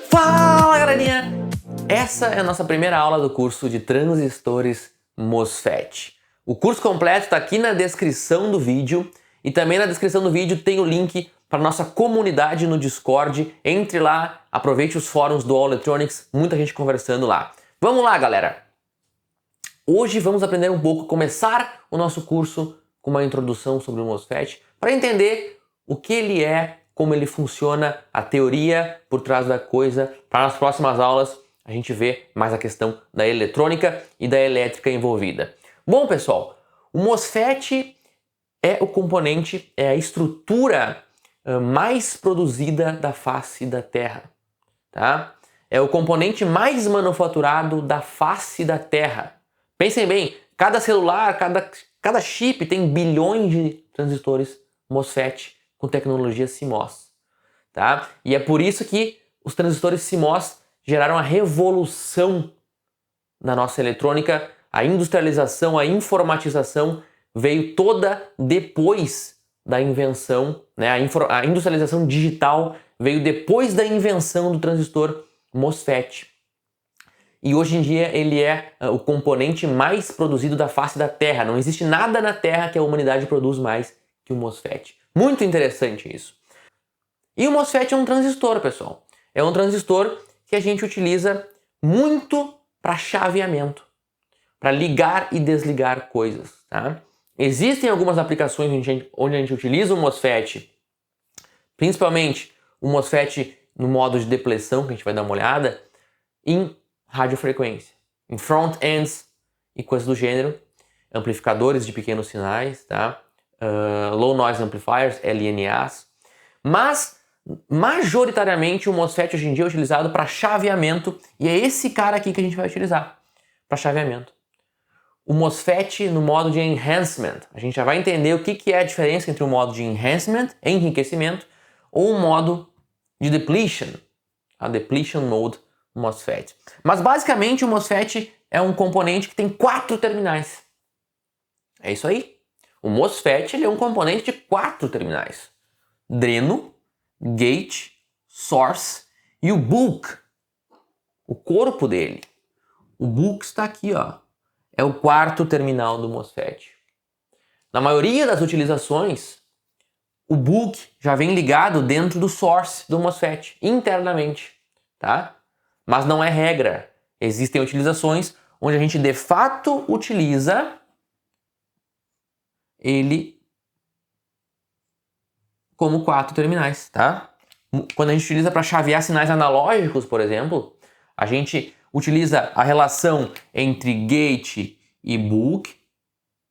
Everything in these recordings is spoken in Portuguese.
Fala, galerinha! Essa é a nossa primeira aula do curso de transistores MOSFET. O curso completo está aqui na descrição do vídeo e também na descrição do vídeo tem o link para nossa comunidade no Discord. Entre lá, aproveite os fóruns do All Electronics, muita gente conversando lá. Vamos lá, galera! Hoje vamos aprender um pouco, começar o nosso curso com uma introdução sobre o MOSFET para entender o que ele é, como ele funciona, a teoria por trás da coisa. Para nas próximas aulas a gente ver mais a questão da eletrônica e da elétrica envolvida. Bom, pessoal, o MOSFET é o componente, é a estrutura mais produzida da face da Terra, tá? É o componente mais manufaturado da face da Terra. Pensem bem, cada celular, cada chip tem bilhões de transistores MOSFET com tecnologia CMOS, tá? E é por isso que os transistores CMOS geraram a revolução na nossa eletrônica, a industrialização, a informatização veio toda depois da invenção, né? A industrialização digital veio depois da invenção do transistor MOSFET. E hoje em dia ele é o componente mais produzido da face da Terra. Não existe nada na Terra que a humanidade produz mais que o MOSFET. Muito interessante isso. E o MOSFET é um transistor, pessoal. É um transistor que a gente utiliza muito para chaveamento, para ligar e desligar coisas, tá? Existem algumas aplicações onde a gente utiliza o MOSFET, principalmente o MOSFET no modo de depleção, que a gente vai dar uma olhada, em radiofrequência, em front-ends e coisas do gênero, amplificadores de pequenos sinais, tá? Low Noise Amplifiers, LNAs, mas majoritariamente o MOSFET hoje em dia é utilizado para chaveamento e é esse cara aqui que a gente vai utilizar para chaveamento. O MOSFET no modo de enhancement, a gente já vai entender o que é a diferença entre o modo de enhancement, enriquecimento, ou o modo de depletion, a depletion mode MOSFET. Mas basicamente o MOSFET é um componente que tem 4 terminais. É isso aí. O MOSFET ele é um componente de 4 terminais. Dreno, gate, source e o bulk. O corpo dele. O bulk está aqui, ó. É o 4º terminal do MOSFET. Na maioria das utilizações, o bulk já vem ligado dentro do source do MOSFET, internamente, tá? Mas não é regra. Existem utilizações onde a gente de fato utiliza ele como 4 terminais, tá? Quando a gente utiliza para chavear sinais analógicos, por exemplo, a gente utiliza a relação entre gate e bulk,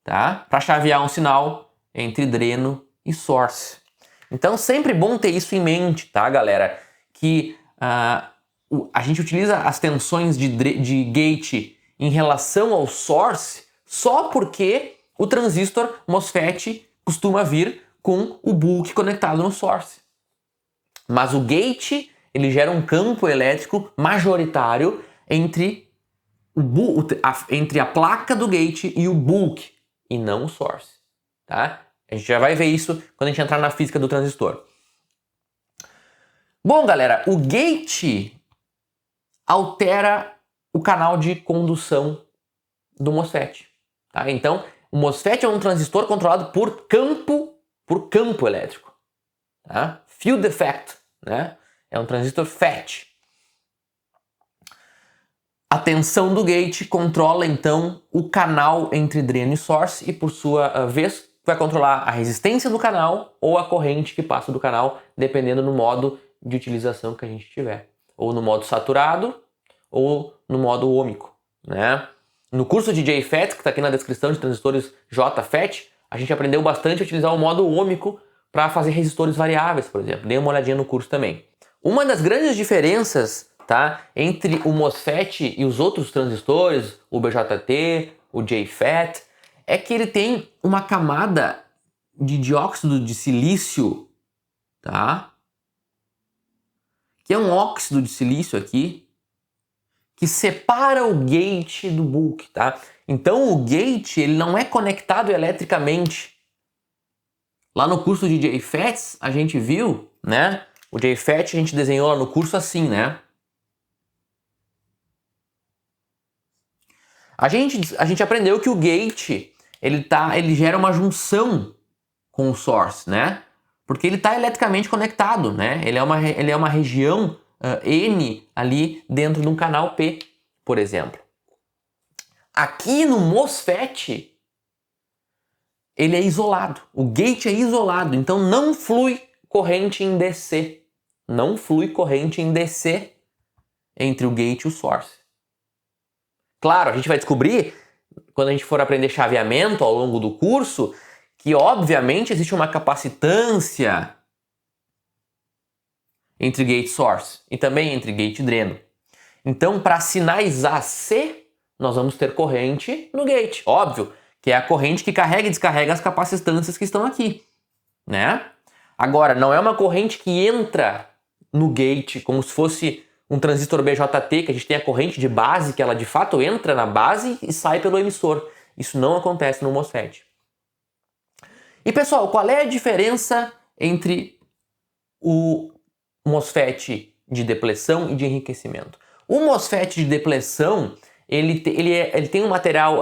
tá? Para chavear um sinal entre dreno e source. Então, sempre bom ter isso em mente, tá, galera? Que a gente utiliza as tensões de gate em relação ao source só porque o transistor MOSFET costuma vir com o bulk conectado no source. Mas o gate, ele gera um campo elétrico majoritário entre a placa do gate e o bulk, e não o source, tá? A gente já vai ver isso quando a gente entrar na física do transistor. Bom, galera, o gate altera o canal de condução do MOSFET, tá? Então, o MOSFET é um transistor controlado por campo elétrico, tá? Field effect, né? É um transistor FET. A tensão do gate controla, então, o canal entre dreno e source e, por sua vez, vai controlar a resistência do canal ou a corrente que passa do canal, dependendo do modo de utilização que a gente tiver. Ou no modo saturado ou no modo ôhmico, né? No curso de JFET, que está aqui na descrição de transistores JFET, a gente aprendeu bastante a utilizar o modo ôhmico para fazer resistores variáveis, por exemplo. Dê uma olhadinha no curso também. Uma das grandes diferenças, tá, entre o MOSFET e os outros transistores, o BJT, o JFET, é que ele tem uma camada de dióxido de silício, tá? Que é um óxido de silício aqui, que separa o gate do bulk, tá? Então o gate ele não é conectado eletricamente. Lá no curso de JFETs a gente viu, né? O JFET a gente desenhou lá no curso assim, né? A gente aprendeu que o gate ele gera uma junção com o source, né? Porque ele está eletricamente conectado, né? Ele é uma região N ali dentro de um canal P, por exemplo. Aqui no MOSFET, ele é isolado. O gate é isolado, então não flui corrente em DC. Não flui corrente em DC entre o gate e o source. Claro, a gente vai descobrir, quando a gente for aprender chaveamento ao longo do curso, que obviamente existe uma capacitância entre gate e source e também entre gate e dreno. Então, para sinais AC, nós vamos ter corrente no gate, óbvio, que é a corrente que carrega e descarrega as capacitâncias que estão aqui, né? Agora, não é uma corrente que entra no gate como se fosse um transistor BJT, que a gente tem a corrente de base, que ela de fato entra na base e sai pelo emissor. Isso não acontece no MOSFET. E pessoal, qual é a diferença entre o MOSFET de depleção e de enriquecimento? O MOSFET de depleção, ele tem um material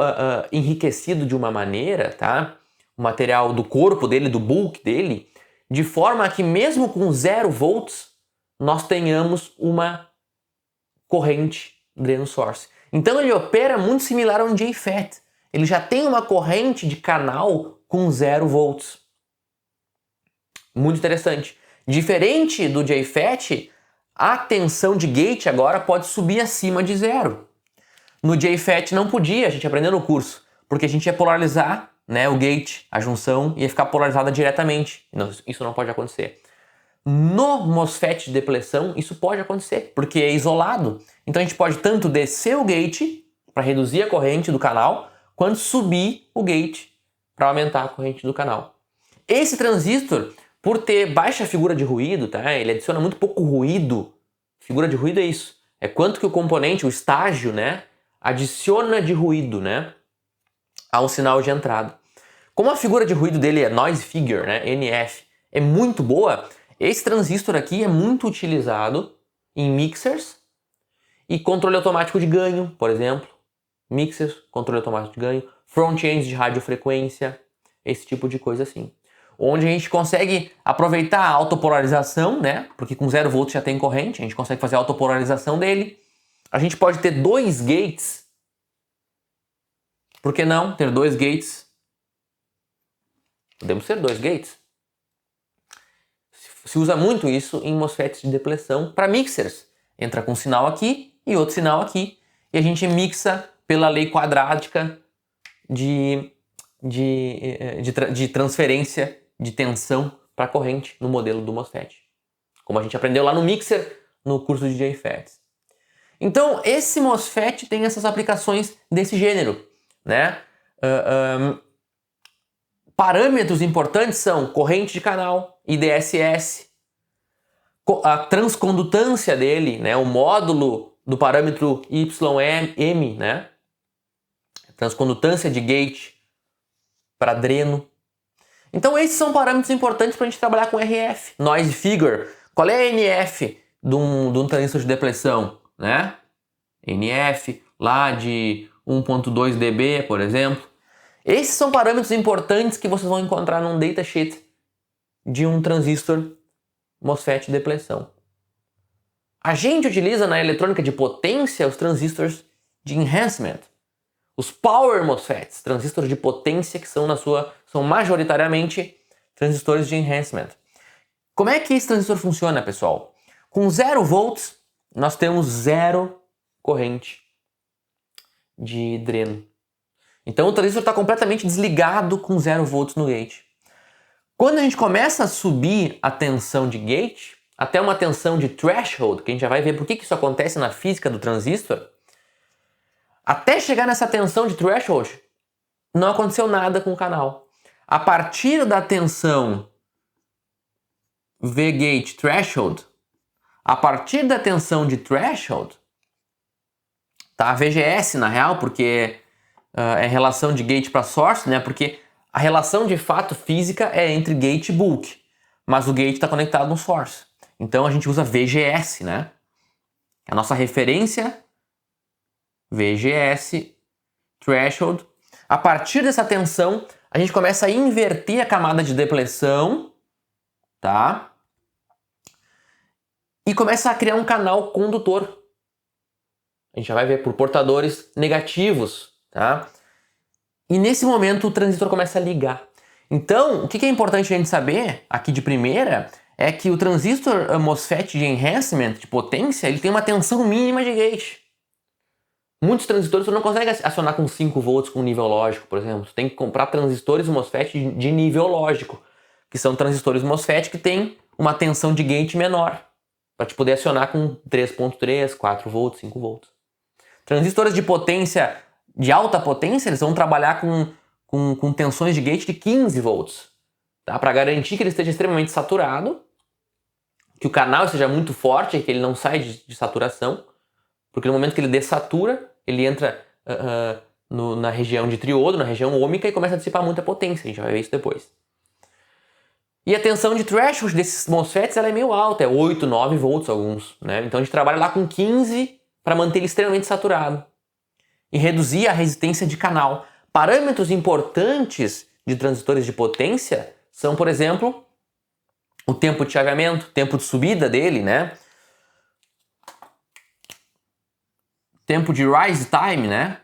enriquecido de uma maneira, tá? O material do corpo dele, do bulk dele, de forma que mesmo com 0 volts, nós tenhamos uma corrente dreno source. Então ele opera muito similar a um JFET. Ele já tem uma corrente de canal com 0 volts. Muito interessante. Diferente do JFET, a tensão de gate agora pode subir acima de 0. No JFET não podia, a gente aprendeu no curso, porque a gente ia polarizar, né, o gate, a junção ia ficar polarizada diretamente. Não, isso não pode acontecer. No MOSFET de depleção, isso pode acontecer, porque é isolado. Então a gente pode tanto descer o gate para reduzir a corrente do canal, quanto subir o gate para aumentar a corrente do canal. Esse transistor, por ter baixa figura de ruído, tá? Ele adiciona muito pouco ruído. Figura de ruído é isso. É quanto que o componente, o estágio, né, adiciona de ruído, né, ao sinal de entrada. Como a figura de ruído dele é noise figure, né, NF, é muito boa, esse transistor aqui é muito utilizado em mixers e controle automático de ganho, por exemplo. Mixers, controle automático de ganho, front-ends de radiofrequência, esse tipo de coisa assim. Onde a gente consegue aproveitar a autopolarização, né? Porque com 0 volts já tem corrente, a gente consegue fazer a autopolarização dele. A gente pode ter 2 gates. Por que não ter 2 gates? Podemos ter 2 gates. Se usa muito isso em MOSFETs de depleção para mixers. Entra com um sinal aqui e outro sinal aqui. E a gente mixa pela lei quadrática de transferência de tensão para corrente no modelo do MOSFET. Como a gente aprendeu lá no mixer, no curso de JFETs. Então, esse MOSFET tem essas aplicações desse gênero, né? Parâmetros importantes são corrente de canal, IDSS, a transcondutância dele, né? O módulo do parâmetro YM, né? Transcondutância de gate para dreno. Então esses são parâmetros importantes para a gente trabalhar com RF. Noise figure. Qual é a NF de um transistor de depleção, né? NF lá de 1.2 dB, por exemplo. Esses são parâmetros importantes que vocês vão encontrar num datasheet de um transistor MOSFET de depleção. A gente utiliza na eletrônica de potência os transistores de enhancement. Os power MOSFETs, transistores de potência que são majoritariamente transistores de enhancement. Como é que esse transistor funciona, pessoal? Com 0 volts, nós temos 0 corrente de dreno. Então o transistor está completamente desligado com 0 volts no gate. Quando a gente começa a subir a tensão de gate, até uma tensão de threshold, que a gente já vai ver por que isso acontece na física do transistor, até chegar nessa tensão de threshold, não aconteceu nada com o canal. A partir da tensão V-gate threshold, a partir da tensão de threshold, tá? VGS, na real, porque é relação de gate para source, né? Porque a relação de fato física é entre gate e bulk, mas o gate está conectado no source. Então a gente usa VGS, né? A nossa referência, VGS, threshold. A partir dessa tensão, a gente começa a inverter a camada de depleção, tá? E começa a criar um canal condutor. A gente já vai ver por portadores negativos, tá? E nesse momento o transistor começa a ligar. Então, o que é importante a gente saber aqui de primeira é que o transistor MOSFET de enhancement, de potência, ele tem uma tensão mínima de gate. Muitos transistores você não consegue acionar com 5 volts com nível lógico, por exemplo. Você tem que comprar transistores MOSFET de nível lógico, que são transistores MOSFET que têm uma tensão de gate menor, para te poder acionar com 3.3, 4 volts, 5 volts. Transistores de potência, de alta potência, eles vão trabalhar com tensões de gate de 15 volts, tá? Para garantir que ele esteja extremamente saturado, que o canal seja muito forte, que ele não saia de saturação, porque no momento que ele dessatura, ele entra na região de triodo, na região ômica, e começa a dissipar muita potência. A gente vai ver isso depois. E a tensão de threshold desses MOSFETs ela é meio alta, é 8, 9 volts alguns, né? Então a gente trabalha lá com 15 para manter ele extremamente saturado e reduzir a resistência de canal. Parâmetros importantes de transistores de potência são, por exemplo, o tempo de chaveamento, tempo de subida dele, né? Tempo de rise time, né?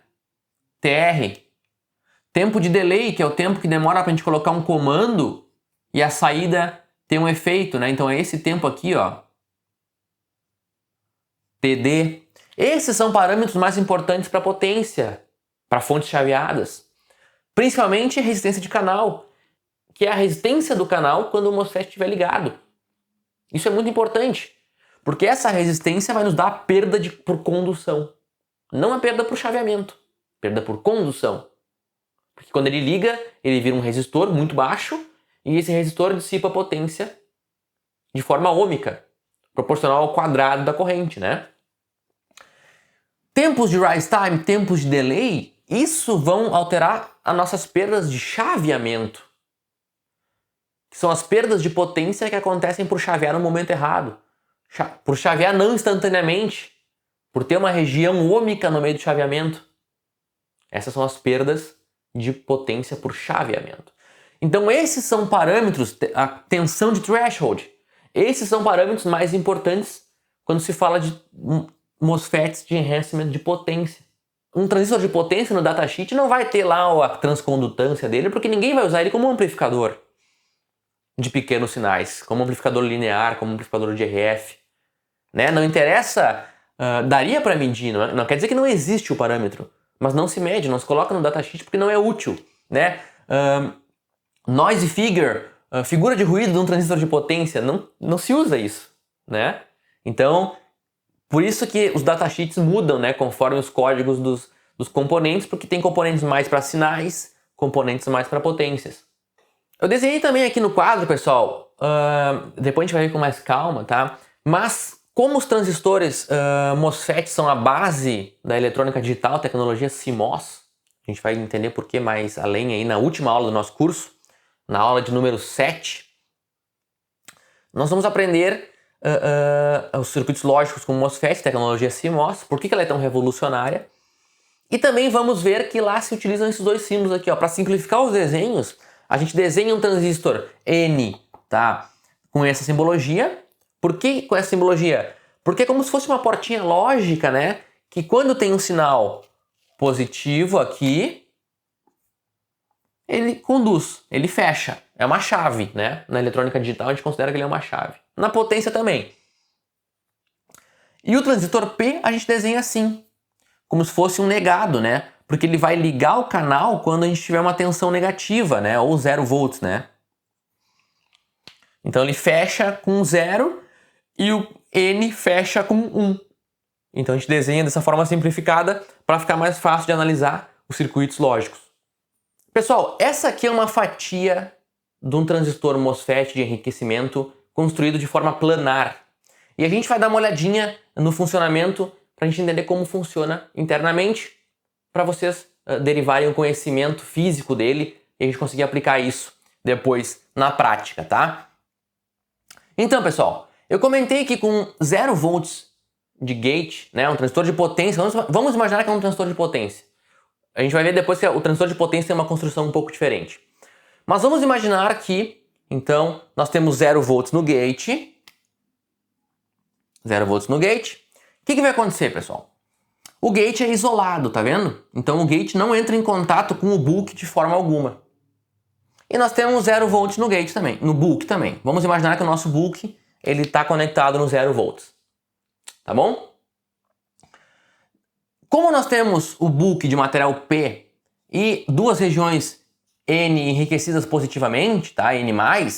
TR. Tempo de delay, que é o tempo que demora para a gente colocar um comando e a saída tem um efeito, né? Então é esse tempo aqui, ó. TD. Esses são parâmetros mais importantes para potência, para fontes chaveadas. Principalmente a resistência de canal, que é a resistência do canal quando o MOSFET estiver ligado. Isso é muito importante, porque essa resistência vai nos dar a perda por condução. Não a perda por chaveamento, perda por condução. Porque quando ele liga, ele vira um resistor muito baixo e esse resistor dissipa a potência de forma ômica, proporcional ao quadrado da corrente, né? Tempos de rise time, tempos de delay, isso vão alterar as nossas perdas de chaveamento, que são as perdas de potência que acontecem por chavear no momento errado, por chavear não instantaneamente, por ter uma região ômica no meio do chaveamento. Essas são as perdas de potência por chaveamento. Então esses são parâmetros, a tensão de threshold, esses são parâmetros mais importantes quando se fala de MOSFETs de enhancement de potência. Um transistor de potência no datasheet não vai ter lá a transcondutância dele, porque ninguém vai usar ele como um amplificador de pequenos sinais, como amplificador linear, como amplificador de RF. Né? Não interessa, daria para medir, não quer dizer que não existe o parâmetro, mas não se mede, não se coloca no datasheet porque não é útil. Né? Noise figure, figura de ruído de um transistor de potência, não se usa isso. Né? Então, por isso que os datasheets mudam, né, conforme os códigos dos componentes, porque tem componentes mais para sinais, componentes mais para potências. Eu desenhei também aqui no quadro, pessoal, depois a gente vai ver com mais calma, tá? Mas como os transistores MOSFET são a base da eletrônica digital, tecnologia CMOS, a gente vai entender por que mais além aí na última aula do nosso curso, na aula de número 7, nós vamos aprender os circuitos lógicos com MOSFET, tecnologia CMOS, por que ela é tão revolucionária. E também vamos ver que lá se utilizam esses dois símbolos aqui, ó. Para simplificar os desenhos, a gente desenha um transistor N, tá? Com essa simbologia. Por que com essa simbologia? Porque é como se fosse uma portinha lógica, né? Que quando tem um sinal positivo aqui, ele conduz, ele fecha. É uma chave, né? Na eletrônica digital a gente considera que ele é uma chave. Na potência também. E o transistor P a gente desenha assim, como se fosse um negado, né? Porque ele vai ligar o canal quando a gente tiver uma tensão negativa, né? Ou 0 volts, né? Então ele fecha com 0 e o N fecha com 1. Então a gente desenha dessa forma simplificada para ficar mais fácil de analisar os circuitos lógicos. Pessoal, essa aqui é uma fatia de um transistor MOSFET de enriquecimento construído de forma planar. E a gente vai dar uma olhadinha no funcionamento para a gente entender como funciona internamente, para vocês derivarem o conhecimento físico dele e a gente conseguir aplicar isso depois na prática, tá? Então, pessoal, eu comentei que com 0 volts de gate, né, um transistor de potência, vamos imaginar que é um transistor de potência. A gente vai ver depois que o transistor de potência tem uma construção um pouco diferente. Mas vamos imaginar que, então, nós temos 0 volts no gate. 0 volts no gate. O que vai acontecer, pessoal? O gate é isolado, tá vendo? Então o gate não entra em contato com o bulk de forma alguma. E nós temos 0 volts no gate também, no bulk também. Vamos imaginar que o nosso bulk ele está conectado no 0 volts. Tá bom? Como nós temos o bulk de material P e duas regiões N enriquecidas positivamente, tá? N+,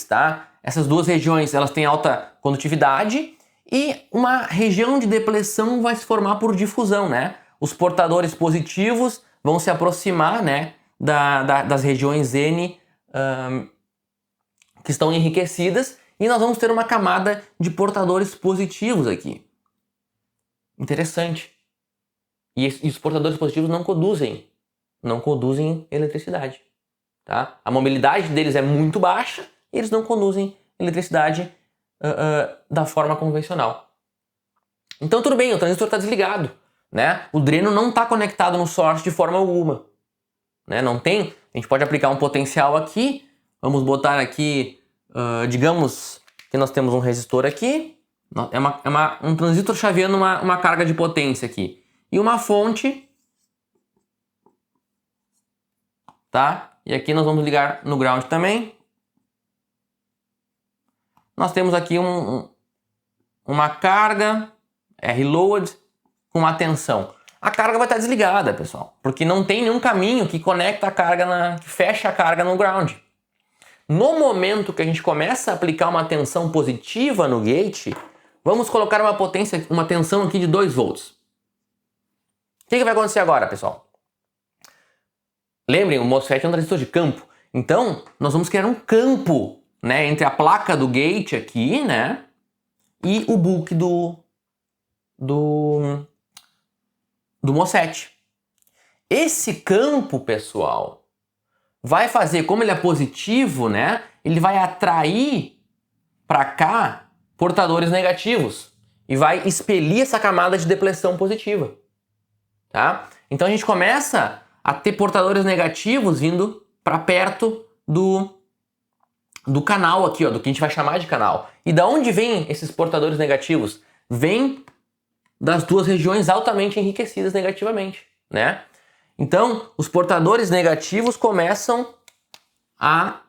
tá? Essas duas regiões elas têm alta condutividade e uma região de depleção vai se formar por difusão, né? Os portadores positivos vão se aproximar, né, das regiões N que estão enriquecidas e nós vamos ter uma camada de portadores positivos aqui. Interessante. E os portadores positivos não conduzem eletricidade. Tá? A mobilidade deles é muito baixa e eles não conduzem eletricidade da forma convencional. Então tudo bem, o transistor está desligado. Né? O dreno não está conectado no source de forma alguma. Né? Não tem. A gente pode aplicar um potencial aqui. Vamos botar aqui, digamos que nós temos um resistor aqui. Um transistor chaveando uma carga de potência aqui. E uma fonte. Tá? E aqui nós vamos ligar no ground também. Nós temos aqui uma carga R-load com uma tensão. A carga vai estar desligada, pessoal, porque não tem nenhum caminho que conecta a carga, que fecha a carga no ground. No momento que a gente começa a aplicar uma tensão positiva no gate, vamos colocar uma tensão aqui de 2 volts. O que vai acontecer agora, pessoal? Lembrem, o MOSFET é um transistor de campo. Então, nós vamos criar um campo, né, entre a placa do gate aqui, né, e o bulk do MOSFET. Esse campo, pessoal, vai fazer, como ele é positivo, né, ele vai atrair para cá portadores negativos e vai expelir essa camada de depleção positiva. Tá? Então a gente começa a ter portadores negativos vindo para perto do canal aqui, ó, do que a gente vai chamar de canal. E da onde vêm esses portadores negativos? Vêm das duas regiões altamente enriquecidas negativamente, né? Então, os portadores negativos começam a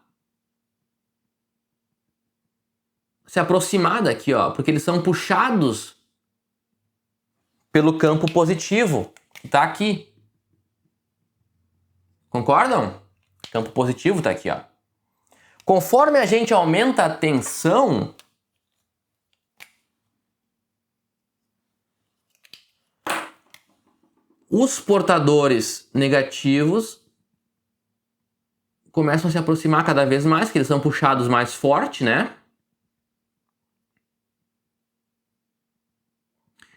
se aproximar daqui, ó, porque eles são puxados pelo campo positivo que está aqui. Concordam? O campo positivo está aqui, ó. Conforme a gente aumenta a tensão, os portadores negativos começam a se aproximar cada vez mais, que eles são puxados mais forte, né?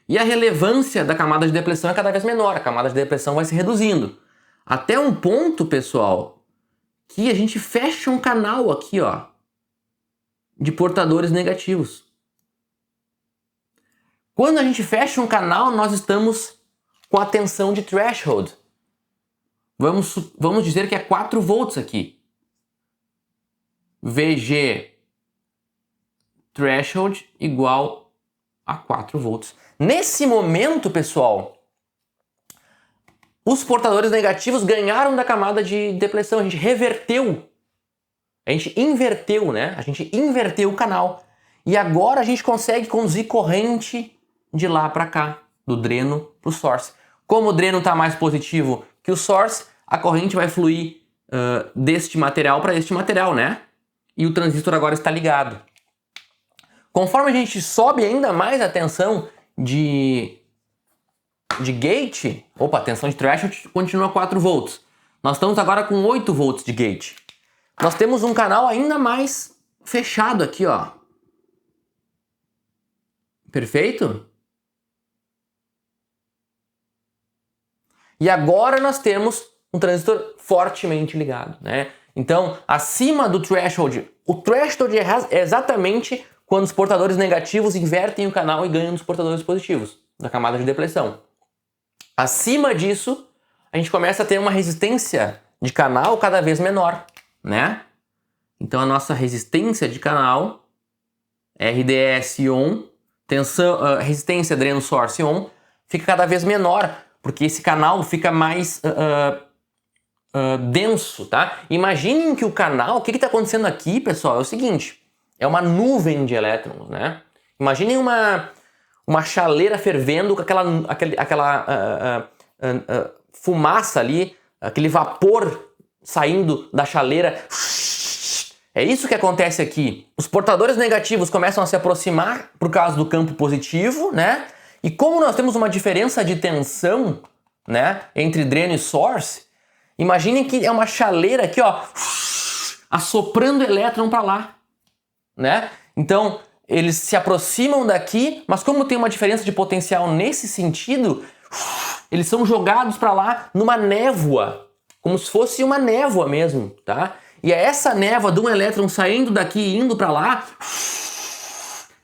E a relevância da camada de depleção é cada vez menor, a camada de depleção vai se reduzindo. Até um ponto, pessoal, que a gente fecha um canal aqui, ó, de portadores negativos. Quando a gente fecha um canal, nós estamos com a tensão de threshold. Vamos dizer que é 4 volts aqui. VG threshold igual a 4 volts. Nesse momento, pessoal, os portadores negativos ganharam da camada de depleção. A gente reverteu. A gente inverteu, né? A gente inverteu o canal. E agora a gente consegue conduzir corrente de lá para cá, do dreno para o source. Como o dreno está mais positivo que o source, a corrente vai fluir deste material para este material, né? E o transistor agora está ligado. Conforme a gente sobe ainda mais a tensão de gate, a tensão de threshold continua 4 volts. Nós estamos agora com 8 volts de gate. Nós temos um canal ainda mais fechado aqui, ó. Perfeito? E agora nós temos um transistor fortemente ligado, né? Então, acima do threshold, o threshold é exatamente quando os portadores negativos invertem o canal e ganham dos portadores positivos, da camada de depressão. Acima disso, a gente começa a ter uma resistência de canal cada vez menor, né? Então a nossa resistência de canal, RDS on, resistência dreno source on, fica cada vez menor, porque esse canal fica mais denso, tá? Imaginem que o canal, o que está acontecendo aqui, pessoal, é o seguinte, é uma nuvem de elétrons, né? Imaginem uma chaleira fervendo com aquela fumaça ali, aquele vapor saindo da chaleira. É isso que acontece aqui. Os portadores negativos começam a se aproximar por causa do campo positivo, né? E como nós temos uma diferença de tensão, né, entre dreno e source, imaginem que é uma chaleira aqui, ó, assoprando elétron para lá, né? Então, eles se aproximam daqui, mas como tem uma diferença de potencial nesse sentido, eles são jogados para lá numa névoa, como se fosse uma névoa mesmo, tá? E é essa névoa de um elétron saindo daqui e indo para lá,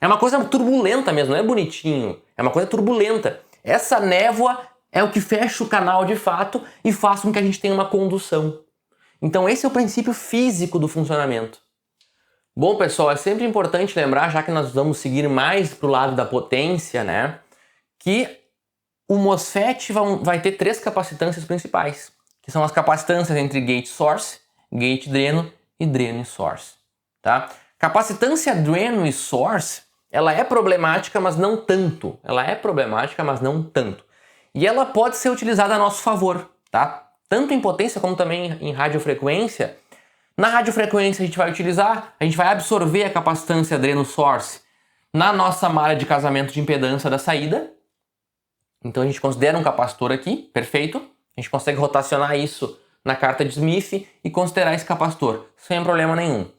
é uma coisa turbulenta mesmo, não é bonitinho, é uma coisa turbulenta. Essa névoa é o que fecha o canal de fato e faz com que a gente tenha uma condução. Então esse é o princípio físico do funcionamento. Bom, pessoal, é sempre importante lembrar, já que nós vamos seguir mais para o lado da potência, né, que o MOSFET vai ter 3 capacitâncias principais, que são as capacitâncias entre gate source, gate dreno e dreno e source, tá? Capacitância dreno e source, ela é problemática, mas não tanto. Ela é problemática, mas não tanto. E ela pode ser utilizada a nosso favor, tá? Tanto em potência como também em radiofrequência. Na radiofrequência a gente vai absorver a capacitância dreno source na nossa malha de casamento de impedância da saída. Então a gente considera um capacitor aqui, perfeito. A gente consegue rotacionar isso na carta de Smith e considerar esse capacitor, sem problema nenhum.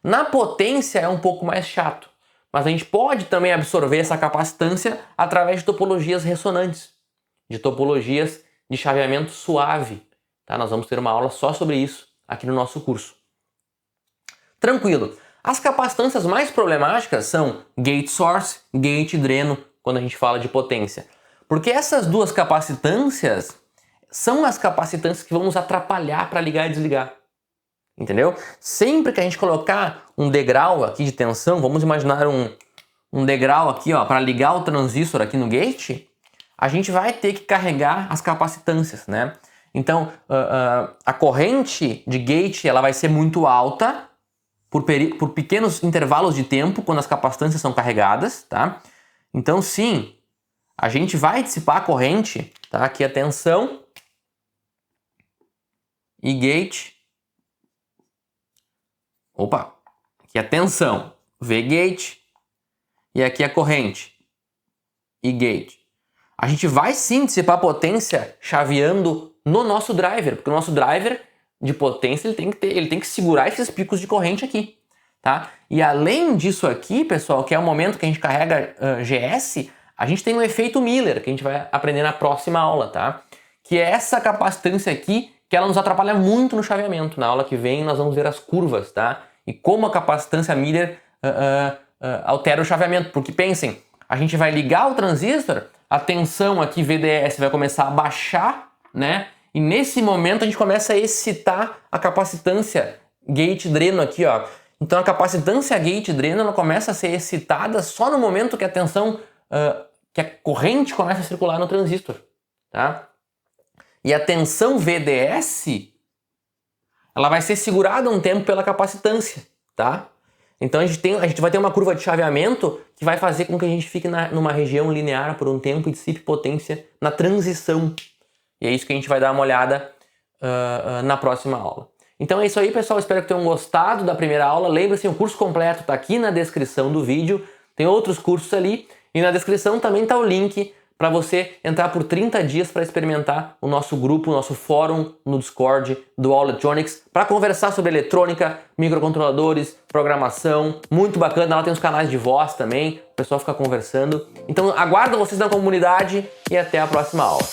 Na potência é um pouco mais chato, mas a gente pode também absorver essa capacitância através de topologias ressonantes, de topologias de chaveamento suave. Tá? Nós vamos ter uma aula só sobre isso aqui no nosso curso. Tranquilo. As capacitâncias mais problemáticas são gate source, gate dreno, quando a gente fala de potência. Porque essas duas capacitâncias são as capacitâncias que vão nos atrapalhar para ligar e desligar. Entendeu? Sempre que a gente colocar um degrau aqui de tensão, vamos imaginar um degrau aqui, ó, para ligar o transistor aqui no gate, a gente vai ter que carregar as capacitâncias, né? Então, a corrente de gate ela vai ser muito alta por pequenos intervalos de tempo quando as capacitâncias são carregadas, tá? Então, sim, a gente vai dissipar a corrente, tá? Aqui a tensão e gate. Opa, aqui a tensão, V gate, e aqui a corrente, I gate. A gente vai sim dissipar a potência chaveando no nosso driver, porque o nosso driver de potência ele tem que segurar esses picos de corrente aqui, tá? E além disso aqui, pessoal, que é o momento que a gente carrega GS, a gente tem um efeito Miller, que a gente vai aprender na próxima aula, tá? Que é essa capacitância aqui, que ela nos atrapalha muito no chaveamento. Na aula que vem nós vamos ver as curvas, tá? E como a capacitância Miller altera o chaveamento. Porque pensem, a gente vai ligar o transistor, a tensão aqui VDS vai começar a baixar, né? E nesse momento a gente começa a excitar a capacitância gate-dreno aqui, ó. Então a capacitância gate-dreno ela começa a ser excitada só no momento que a tensão, que a corrente começa a circular no transistor, tá? E a tensão VDS, ela vai ser segurada um tempo pela capacitância, tá? Então a gente vai ter uma curva de chaveamento que vai fazer com que a gente fique numa região linear por um tempo e dissipe potência na transição. E é isso que a gente vai dar uma olhada na próxima aula. Então é isso aí, pessoal. Espero que tenham gostado da primeira aula. Lembre-se, o curso completo está aqui na descrição do vídeo. Tem outros cursos ali. E na descrição também está o link para você entrar por 30 dias para experimentar o nosso grupo, o nosso fórum no Discord do All Electronics, para conversar sobre eletrônica, microcontroladores, programação. Muito bacana. Lá tem os canais de voz também. O pessoal fica conversando. Então aguardo vocês na comunidade e até a próxima aula.